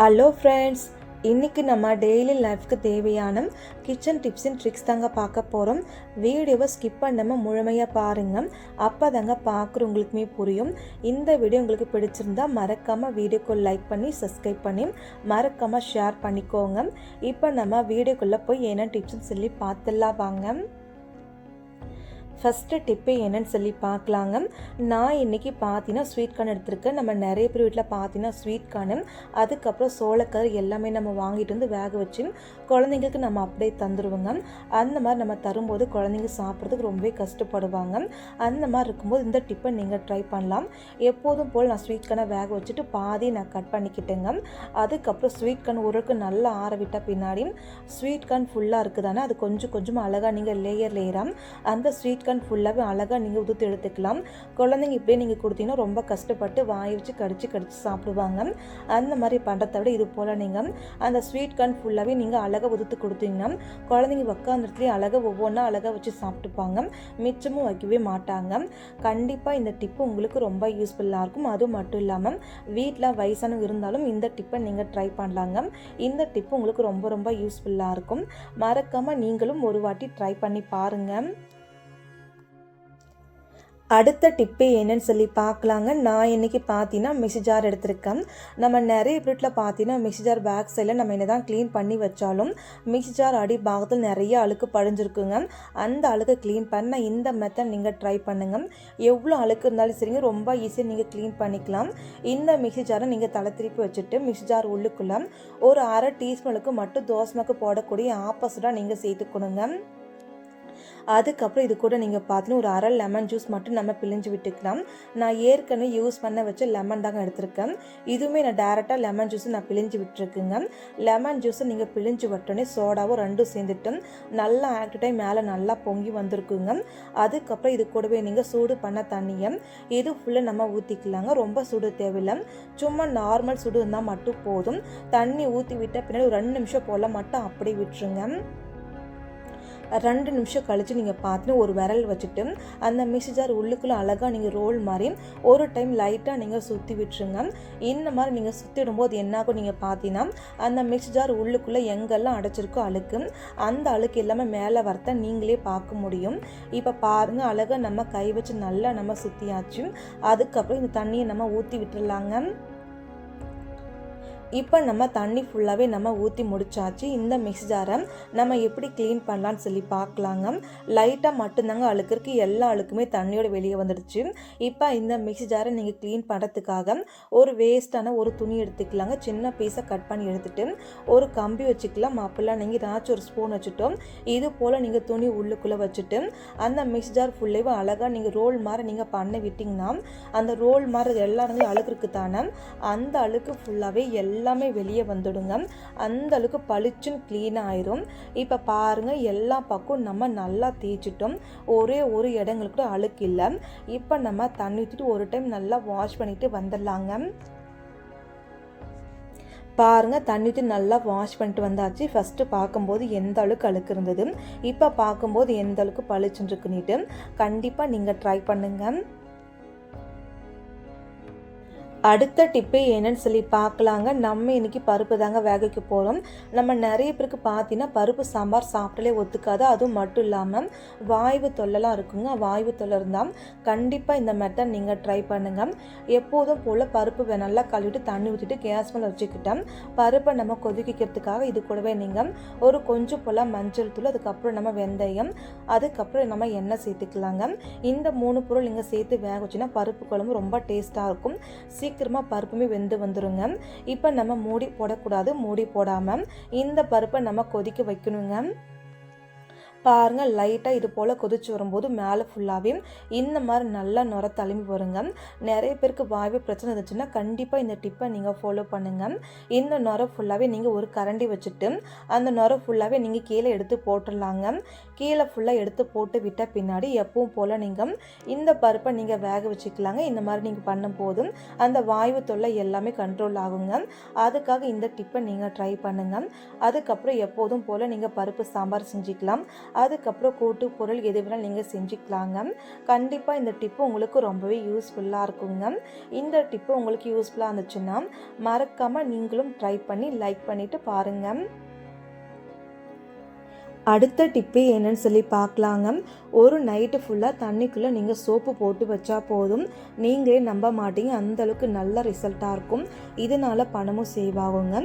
Hello friends, இன்றைக்கி நம்ம daily லைஃப்க்கு தேவையான கிச்சன் டிப்ஸ் அண்ட் ட்ரிக்ஸ் தாங்க பார்க்க போகிறோம். வீடியோவை ஸ்கிப் பண்ணாமல் முழுமையாக பாருங்கள். அப்போ தாங்க பார்க்குறவங்களுக்குமே புரியும். இந்த வீடியோ உங்களுக்கு பிடிச்சிருந்தா மறக்காமல் வீடியோக்கு லைக் பண்ணி சப்ஸ்கிரைப் பண்ணி மறக்காமல் ஷேர் பண்ணிக்கோங்க. இப்போ நம்ம வீடியோக்குள்ளே போய் என்ன டிப்ஸ்ன்னு சொல்லி பார்த்துலாம் வாங்க. ஃபஸ்ட்டு டிப்பு என்னன்னு சொல்லி பார்க்கலாங்க. நான் இன்றைக்கி பார்த்தீங்கன்னா ஸ்வீட் கார்ன் எடுத்திருக்கேன். நம்ம நிறைய பேர் வீட்டில் பார்த்தீங்கன்னா ஸ்வீட் கார்னு, அதுக்கப்புறம் சோளக்கரு எல்லாமே நம்ம வாங்கிட்டு வந்து வேக வச்சு குழந்தைங்களுக்கு நம்ம அப்படியே தந்துடுவோங்க. அந்த மாதிரி நம்ம தரும்போது குழந்தைங்க சாப்பிட்றதுக்கு ரொம்பவே கஷ்டப்படுவாங்க. அந்த மாதிரி இருக்கும்போது இந்த டிப்பை நீங்கள் ட்ரை பண்ணலாம். எப்போதும் போல் நான் ஸ்வீட் கார்னை வேக வச்சுட்டு பாதி நான் கட் பண்ணிக்கிட்டேங்க. அதுக்கப்புறம் ஸ்வீட் கார்ன் ஓரளவுக்கு நல்லா ஆற விட்டால் பின்னாடி ஸ்வீட் கார்ன் ஃபுல்லாக இருக்குதானே அது கொஞ்சம் கொஞ்சமாக அழகாக நீங்கள் லேயராக அந்த ஸ்வீட் கார்ன் ஃபுல்லாகவே அழகாக நீங்கள் உதுத்து எடுத்துக்கலாம். குழந்தைங்க இப்படியே நீங்கள் கொடுத்தீங்கன்னா ரொம்ப கஷ்டப்பட்டு வாய் வச்சு கடிச்சு சாப்பிடுவாங்க. அந்த மாதிரி பண்ணுறத விட இது போல் நீங்கள் அந்த ஸ்வீட் கார்ன் ஃபுல்லாகவே நீங்கள் அழகாக உதுத்து கொடுத்தீங்கன்னா குழந்தைங்க உட்காந்துட்டுலேயே அழகாக ஒவ்வொன்றா அழகாக வச்சு சாப்பிட்டுப்பாங்க, மிச்சமும் வைக்கவே மாட்டாங்க. கண்டிப்பாக இந்த டிப்பு உங்களுக்கு ரொம்ப யூஸ்ஃபுல்லாக இருக்கும். அதுவும் மட்டும் இல்லாமல் வீட்டில் வயசானவங்க இருந்தாலும் இந்த டிப்பை நீங்கள் ட்ரை பண்ணலாங்க. இந்த டிப்பு உங்களுக்கு ரொம்ப ரொம்ப யூஸ்ஃபுல்லாக இருக்கும். மறக்காமல் நீங்களும் ஒரு வாட்டி ட்ரை பண்ணி பாருங்கள். அடுத்த டிப்பு என்னன்னு சொல்லி பார்க்கலாங்க. நான் இன்றைக்கி பார்த்தீங்கன்னா மிக்ஸி ஜார் எடுத்திருக்கேன். நம்ம நிறைய வீட்டில் பார்த்தீங்கன்னா மிக்ஸி ஜார் பேக் சைடில் நம்ம என்ன தான் க்ளீன் பண்ணி வச்சாலும் மிக்ஸி ஜார் அடி பாகத்தில் நிறைய அழுக்கு படிஞ்சிருக்குங்க. அந்த அழுக்கு க்ளீன் பண்ண இந்த மெத்தட் நீங்கள் ட்ரை பண்ணுங்கள். எவ்வளோ அழுக்கு இருந்தாலும் சரிங்க, ரொம்ப ஈஸியாக நீங்கள் க்ளீன் பண்ணிக்கலாம். இந்த மிக்ஸி ஜாரை நீங்கள் தலை திருப்பி வச்சுட்டு மிக்ஸி ஜார் உள்ளுக்குள்ளே ஒரு அரை டீஸ்பூனுக்கு மட்டும் தோசைக்கு போடக்கூடிய ஆப்போசிட்டாக நீங்கள் சேர்த்துக்கணுங்க. அதுக்கப்புறம் இது கூட நீங்கள் பார்த்தீங்கன்னா ஒரு அரை லெமன் ஜூஸ் மட்டும் நம்ம பிழிஞ்சு விட்டுக்கலாம். நான் ஏற்கனவே யூஸ் பண்ண வச்ச லெமன் தாங்க எடுத்திருக்கேன். இதுவுமே நான் டேரெக்டாக லெமன் ஜூஸை நான் பிழிஞ்சு விட்டுருக்குங்க. லெமன் ஜூஸை நீங்கள் பிழிஞ்சு விட்டோன்னே சோடாவும் ரெண்டும் சேர்ந்துட்டு நல்லா ஆக்டிவாக மேலே நல்லா பொங்கி வந்திருக்குங்க. அதுக்கப்புறம் இது கூடவே நீங்கள் சூடு பண்ண தண்ணியை இது ஃபுல்லாக நம்ம ஊற்றிக்கலாங்க. ரொம்ப சூடு தேவையில்லை, சும்மா நார்மல் சூடு இருந்தால் மட்டும் போதும். தண்ணி ஊற்றி விட்ட பின்னாடி ஒரு 2 நிமிஷம் போல் மட்டும் அப்படியே விட்டுருங்க. 2 நிமிஷம் கழித்து நீங்கள் பார்த்துட்டு ஒரு விரல் வச்சுட்டு அந்த மிக்ஸி ஜார் உள்ளுக்குள்ளே அழகாக நீங்கள் ரோல் மாதிரி ஒரு டைம் லைட்டாக நீங்கள் சுற்றி விட்டுருங்க. இந்த மாதிரி நீங்கள் சுற்றிடும்போது என்னாகும் நீங்கள் பார்த்தீங்கன்னா அந்த மிக்ஸி ஜார் உள்ளுக்குள்ளே எங்கெல்லாம் அடைச்சிருக்கோ அழுக்கு அந்த அழுக்கு எல்லாமே மேலே வரத்த நீங்களே பார்க்க முடியும். இப்போ பாருங்கள், அழகாக நம்ம கை வச்சு நல்லா நம்ம சுற்றியாச்சு. அதுக்கப்புறம் இந்த தண்ணியை நம்ம ஊற்றி விட்டுடலாங்க. இப்போ நம்ம தண்ணி ஃபுல்லாகவே நம்ம ஊற்றி முடிச்சாச்சு. இந்த மிக்ஸி ஜாரை நம்ம எப்படி க்ளீன் பண்ணலான்னு சொல்லி பார்க்கலாங்க. லைட்டாக மட்டும்தாங்க அழுக்கு இருக்குது, எல்லா அழுக்குமே தண்ணியோட வெளியே வந்துடுச்சு. இப்போ இந்த மிக்ஸி ஜாரை நீங்கள் க்ளீன் பண்ணுறதுக்காக ஒரு வேஸ்ட்டான ஒரு துணி எடுத்துக்கலாங்க. சின்ன பீஸை கட் பண்ணி எடுத்துகிட்டு ஒரு கம்பி வச்சுக்கலாம். அப்படிலாம் நீங்கள் ஏதாச்சும் ஒரு ஸ்பூன் வச்சுட்டோம் இது போல் நீங்கள் துணி உள்ளுக்குள்ளே வச்சுட்டு அந்த மிக்ஸி ஜார் ஃபுல்லேயே அழகாக நீங்கள் ரோல் மாதிரி நீங்கள் பண்ணி விட்டிங்கன்னா அந்த ரோல் மாதிரி எல்லா அழுக்கு இருக்குது தானே அந்த அழுக்கு ஃபுல்லாகவே எல்லாமே வெளியே வந்துடுங்க. அந்த அளவுக்கு பளிச்சுன்னு க்ளீன் ஆயிரும். இப்போ பாருங்கள், எல்லா பக்கம் நம்ம நல்லா தேய்ச்சிட்டோம். ஒரே ஒரு இடங்களுக்கு கூட அழுக்கு இல்லை. இப்போ நம்ம தண்ணி ஊற்றிட்டு ஒரு டைம் நல்லா வாஷ் பண்ணிட்டு வந்துடலாங்க. பாருங்கள், தண்ணி ஊற்றி நல்லா வாஷ் பண்ணிட்டு வந்தாச்சு. ஃபஸ்ட்டு பார்க்கும்போது எந்த அளவுக்கு அழுக்கு இருந்தது, இப்போ பார்க்கும்போது எந்த அளவுக்கு பளிச்சுன்னு இருக்குன்னுட்டு கண்டிப்பாக நீங்கள் ட்ரை பண்ணுங்கள். அடுத்த டிப்பு என்னன்னு சொல்லி பார்க்கலாங்க. நம்ம இன்றைக்கி பருப்பு தாங்க வேகைக்கு போகிறோம். நம்ம நிறைய பேருக்கு பார்த்தீங்கன்னா பருப்பு சாம்பார் சாப்பிட்டாலே ஒத்துக்காது. அதுவும் மட்டும் இல்லாமல் வாய்வு தொல்லைலாம் இருக்குங்க. வாய்வு தொல்லை இருந்தால் கண்டிப்பாக இந்த மெத்தட் நீங்கள் ட்ரை பண்ணுங்கள். எப்போதும் போல் பருப்பு நல்லா கழுவிட்டு தண்ணி ஊற்றிட்டு கேஸ் மேலே வச்சுக்கிட்டேன் பருப்பை நம்ம கொதிக்கிறதுக்காக இது கூடவே நீங்கள் ஒரு கொஞ்சம் போல் மஞ்சள் தூள், அதுக்கப்புறம் நம்ம வெந்தயம், அதுக்கப்புறம் நம்ம எண்ணெய் சேர்த்துக்கலாங்க. இந்த 3 பொருள் நீங்கள் சேர்த்து வேக வச்சுன்னா பருப்பு குழம்பு ரொம்ப டேஸ்ட்டாக இருக்கும். சீக்கிரமாக பருப்புமே வெந்து வந்துடுங்க. இப்போ நம்ம மூடி போடக்கூடாது, மூடி போடாமல் இந்த பருப்பை நம்ம கொதிக்க வைக்கணுங்க. பாருங்கள், லைட்டாக இது போல் கொதிச்சு வரும்போது மேலே ஃபுல்லாகவே இந்த மாதிரி நல்லா நுர தழும்பி வருங்க. நிறைய பேருக்கு வாய்வு பிரச்சனை இருந்துச்சுன்னா கண்டிப்பாக இந்த டிப்பை நீங்கள் ஃபாலோ பண்ணுங்கள். இந்த நுர ஃபுல்லாகவே நீங்கள் ஒரு கரண்டி வச்சுட்டு அந்த நுர ஃபுல்லாகவே நீங்கள் கீழே எடுத்து போட்டுடலாங்க. கீழே ஃபுல்லாக எடுத்து போட்டு விட்ட பின்னாடி எப்பவும் போல் நீங்கள் இந்த பருப்பை நீங்கள் வேக வச்சுக்கலாங்க. இந்த மாதிரி நீங்கள் பண்ணும்போது அந்த வாய்வு தொல்லை எல்லாமே கண்ட்ரோல் ஆகுங்க. அதுக்காக இந்த டிப்பை நீங்கள் ட்ரை பண்ணுங்கள். அதுக்கப்புறம் எப்போதும் போல் நீங்கள் பருப்பு சாம்பார் செஞ்சுக்கலாம். அதுக்கப்புறம் கூட்டு பொருள் எது வேணாலும் நீங்கள் செஞ்சுக்கலாங்க. கண்டிப்பாக இந்த டிப்பு உங்களுக்கு ரொம்பவே யூஸ்ஃபுல்லாக இருக்குங்க. இந்த டிப்பு உங்களுக்கு யூஸ்ஃபுல்லாக இருந்துச்சுன்னா மறக்காமல் நீங்களும் ட்ரை பண்ணி லைக் பண்ணிவிட்டு பாருங்கள். அடுத்த டிப்பு என்னன்னு சொல்லி பார்க்கலாங்க. ஒரு நைட்டு ஃபுல்லாக தண்ணிக்குள்ளே நீங்கள் சோப்பு போட்டு வச்சா போதும், நீங்களே நம்ப மாட்டீங்க, அந்தளவுக்கு நல்ல ரிசல்ட்டாக இருக்கும். இதனால் பணமும் சேவ் ஆகுங்க.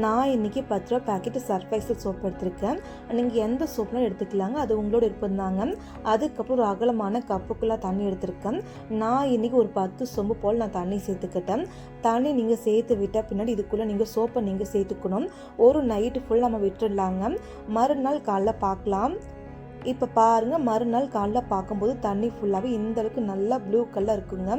நான் இன்றைக்கி 10 ரூபா பேக்கெட்டு சர்ஃப் எக்ஸல் சோப் எடுத்திருக்கேன். நீங்கள் எந்த சோப்லாம் எடுத்துக்கலாங்க, அது உங்களோட விருப்பம் தாங்க. அதுக்கப்புறம் ஒரு அகலமான கப்புக்குள்ளே தண்ணி எடுத்திருக்கேன். நான் இன்றைக்கி ஒரு 10 சொம்பு போல் நான் தண்ணி சேர்த்துக்கிட்டேன். தண்ணி நீங்கள் சேர்த்து விட்டால் பின்னாடி இதுக்குள்ளே நீங்கள் சோப்பை நீங்கள் சேர்த்துக்கணும். ஒரு நைட்டு ஃபுல் நம்ம விட்டுடலாங்க. மறுநாள் காலைல பார்க்கலாம். இப்போ பாருங்கள், மறுநாள் காலைல பார்க்கும்போது தண்ணி ஃபுல்லாகவே இந்தளவுக்கு நல்லா ப்ளூ கலர் இருக்குங்க.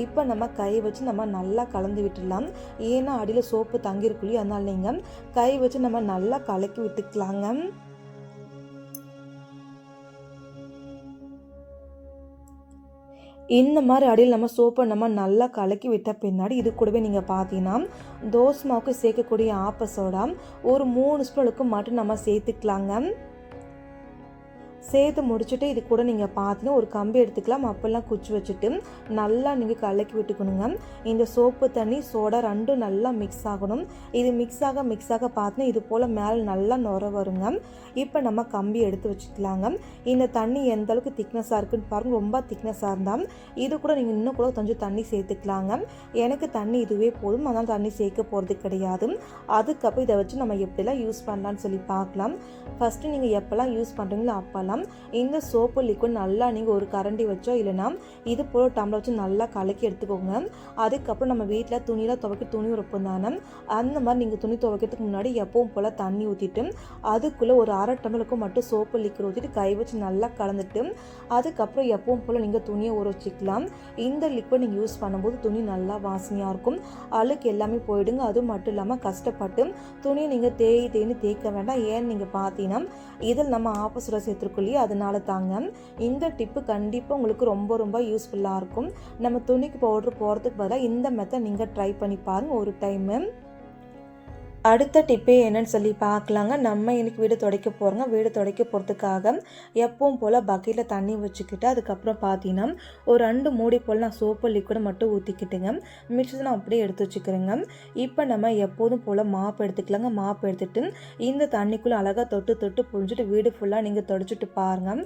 இப்போ நம்ம கை வச்சு நம்ம நல்லா கலந்து விட்டுடலாம். ஏன்னா அடியில் சோப்பு தங்கியிருக்குள்ளே, அதனால நீங்கள் கை வச்சு நம்ம நல்லா கலக்கி விட்டுக்கலாங்க. இந்த மாதிரி அடியில் நம்ம சோப்பை நம்ம நல்லா கலக்கி விட்ட பின்னாடி இது கூடவே நீங்கள் பார்த்தீங்கன்னா தோசை மாவுக்கு சேர்க்கக்கூடிய ஆப்ப சோடா ஒரு 3 ஸ்பூனுக்கு மட்டும் நம்ம சேர்த்துக்கலாங்க. சேர்த்து முடிச்சுட்டு இது கூட நீங்கள் பார்த்தீங்கன்னா ஒரு கம்பி எடுத்துக்கலாம். அப்போல்லாம் குச்சி வச்சுட்டு நல்லா நீங்கள் கலக்கி விட்டுக்கணுங்க. இந்த சோப்பு தண்ணி சோடா ரெண்டும் நல்லா மிக்ஸ் ஆகணும். இது மிக்ஸ் ஆக பார்த்தீங்கன்னா இது போல் மேலே நல்லா நுர வருங்க. இப்போ நம்ம கம்பி எடுத்து வச்சுக்கலாங்க. இந்த தண்ணி எந்த அளவுக்கு திக்னஸாக இருக்குன்னு பாருங்கள். ரொம்ப திக்னஸாக இருந்தால் இது கூட நீங்கள் இன்னும் கூட கொஞ்சம் தண்ணி சேர்த்துக்கலாங்க. எனக்கு தண்ணி இதுவே போதும், அதனால் தண்ணி சேர்க்க போகிறது கிடையாது. அதுக்கப்புறம் இதை வச்சு நம்ம எப்படிலாம் யூஸ் பண்ணலான்னு சொல்லி பார்க்கலாம். ஃபஸ்ட்டு நீங்கள் எப்போல்லாம் யூஸ் பண்ணுறீங்களோ அப்போல்லாம் இந்த சோப்பு லிக்விட் நல்லா நீங்கள் ஒரு கரண்டி வச்சோ இல்லைனா இது போல் டம்ளர் வச்சு நல்லா கலக்கி எடுத்துக்கோங்க. அதுக்கப்புறம் நம்ம வீட்டில் துணியில் துவைக்க துணி வைப்போம் தானே, அந்த மாதிரி நீங்கள் துணி துவைக்கிறதுக்கு முன்னாடி எப்பவும் போல் தண்ணி ஊற்றிட்டு அதுக்குள்ளே ஒரு 1/2 டம்ளருக்கு மட்டும் சோப்பு லிக்விட் ஊற்றிட்டு கை வச்சு நல்லா கலந்துட்டு அதுக்கப்புறம் எப்பவும் போல் நீங்கள் துணியை ஊற வச்சுக்கலாம். இந்த லிக்விட் நீங்கள் யூஸ் பண்ணும்போது துணி நல்லா வாசனையாக இருக்கும், அழுக்கு எல்லாமே போயிடுங்க. அதுவும் மட்டும் இல்லாமல் கஷ்டப்பட்டு துணியை நீங்கள் தேய்ன்னு தேய்க்க வேண்டாம். ஏன்னு நீங்கள் பார்த்தீங்கன்னா இதில் நம்ம ஆப்போசிட் சேர்த்துருக்கோம், அதனால தாங்க. இந்த டிப்பு கண்டிப்பாக உங்களுக்கு ரொம்ப யூஸ்ஃபுல்லாக இருக்கும். நம்ம துணிக்கு பவுடர் போகிறதுக்கு பதிலாக இந்த மெத்தட் நீங்கள் ட்ரை பண்ணி பாருங்கள் ஒரு டைமு. அடுத்த டிப்பே என்னன்னு சொல்லி பார்க்கலாங்க. நம்ம இன்றைக்கி வீடு துடைக்க போகிறோங்க. வீடு துடைக்க போகிறதுக்காக எப்பவும் போல் பக்கெட்டில் தண்ணி வச்சுக்கிட்டு அதுக்கப்புறம் பார்த்தீங்கன்னா ஒரு 2 மூடி போல் நான் சோப்பு லிக்விட் மட்டும் ஊற்றிக்கிட்டுங்க. மிச்சத்தை நான் அப்படியே எடுத்து வச்சுக்கிறேங்க. இப்போ நம்ம எப்போதும் போல் மாப்பு எடுத்துக்கலாங்க. மாப்பு எடுத்துகிட்டு இந்த தண்ணிக்குள்ளே அழகாக தொட்டு புழிஞ்சிட்டு வீடு ஃபுல்லாக நீங்கள் துடைச்சிட்டு பாருங்கள்.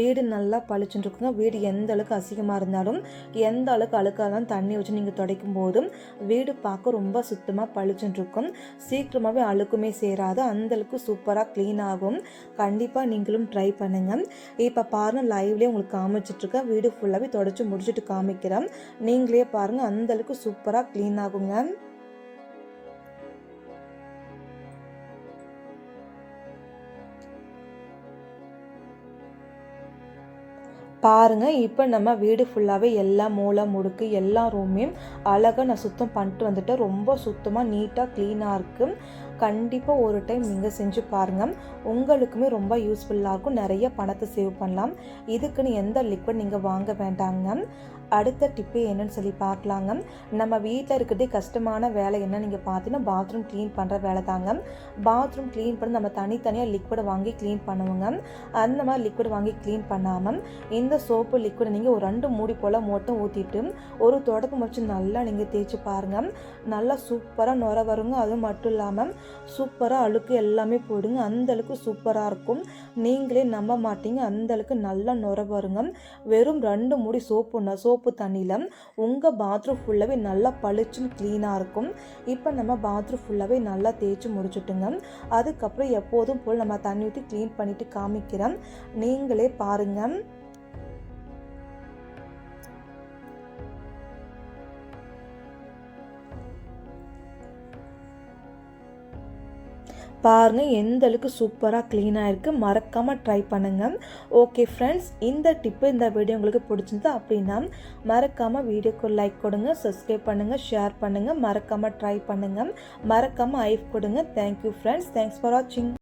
வீடு நல்லா பளிச்சுட்டு இருக்குங்க. வீடு எந்த அளவுக்கு அசிங்கமாக இருந்தாலும் எந்த அளவுக்கு அழுக்காக இருந்தாலும் தண்ணி வச்சு நீங்கள் துடைக்கும் போதும் வீடு பார்க்க ரொம்ப சுத்தமாக பளிச்சுட்டு இருக்கும். சீக்கிரமாகவே அழுக்குமே சேராது, அந்தளவுக்கு சூப்பராக க்ளீன் ஆகும். கண்டிப்பாக நீங்களும் ட்ரை பண்ணுங்கள். இப்போ பாருங்கள், லைவ்லேயே உங்களுக்கு காமிச்சிட்ருக்கேன். வீடு ஃபுல்லாகவே தொடச்சி முடிச்சுட்டு காமிக்கிறேன். நீங்களே பாருங்கள், அந்தளவுக்கு சூப்பராக க்ளீன் ஆகுங்க. பாருங்கள், இப்போ நம்ம வீடு ஃபுல்லாகவே எல்லா மூலை முடுக்கு எல்லா ரூமையும் அழகாக நான் சுத்தம் பண்ணிட்டு வந்துட்டேன். ரொம்ப சுத்தமாக நீட்டாக க்ளீனாக இருக்குது. கண்டிப்பாக ஒரு டைம் நீங்கள் செஞ்சு பாருங்கள், உங்களுக்குமே ரொம்ப யூஸ்ஃபுல்லாக இருக்கும். நிறைய பணத்தை சேவ் பண்ணலாம். இதுக்குன்னு எந்த லிக்விட் நீங்கள் வாங்க வேண்டாங்க. அடுத்த டிப்பு என்னன்னு சொல்லி பார்க்கலாங்க. நம்ம வீட்டில் இருக்கிறதே கஷ்டமான வேலை என்ன நீங்கள் பார்த்தீங்கன்னா பாத்ரூம் க்ளீன் பண்ணுற வேலை தாங்க. பாத்ரூம் க்ளீன் பண்ணி நம்ம தனித்தனியாக லிக்விட் வாங்கி க்ளீன் பண்ணுவோங்க. அந்த மாதிரி லிக்விட் வாங்கி க்ளீன் பண்ணாமல் இந்த சோப்பு லிக்விட் நீங்கள் ஒரு 2 மூடி போல் மட்டும் ஊற்றிட்டு ஒரு தொடப்பு வச்சு நல்லா நீங்கள் தேய்ச்சி பாருங்கள். நல்லா சூப்பராக நுர வருங்க. அது மட்டும் இல்லாமல் சூப்பராக அழுக்கு எல்லாமே போயிடுங்க. அந்தளவுக்கு சூப்பராக இருக்கும். நீங்களே நம்ப மாட்டீங்க, அந்தளவுக்கு நல்லா நுர வருங்க. வெறும் 2 மூடி சோப்பு தண்ணியில் உங்கள் பாத்ரூம் ஃபுல்லாகவே நல்லா பளிச்சுன்னு க்ளீனாக இருக்கும். இப்போ நம்ம பாத்ரூம் ஃபுல்லாகவே நல்லா தேய்ச்சி முடிச்சுட்டுங்க. அதுக்கப்புறம் எப்போதும் போல் நம்ம தண்ணி ஊற்றி க்ளீன் பண்ணிவிட்டு காமிக்கிறேன். நீங்களே பாருங்கள். பாருங்கள் எந்த அளவுக்கு சூப்பராக க்ளீனாக இருக்குது. மறக்காமல் ட்ரை பண்ணுங்கள். ஓகே ஃப்ரெண்ட்ஸ், இந்த டிப்பு இந்த வீடியோ உங்களுக்கு பிடிச்சிருந்தா அப்படின்னா மறக்காமல் வீடியோக்கு லைக் கொடுங்க, சப்ஸ்கிரைப் பண்ணுங்கள், ஷேர் பண்ணுங்கள், மறக்காமல் ட்ரை பண்ணுங்கள், மறக்காமல் ஐஃப் கொடுங்க. தேங்க்யூ ஃப்ரெண்ட்ஸ், தேங்க்ஸ் ஃபார் வாட்சிங்.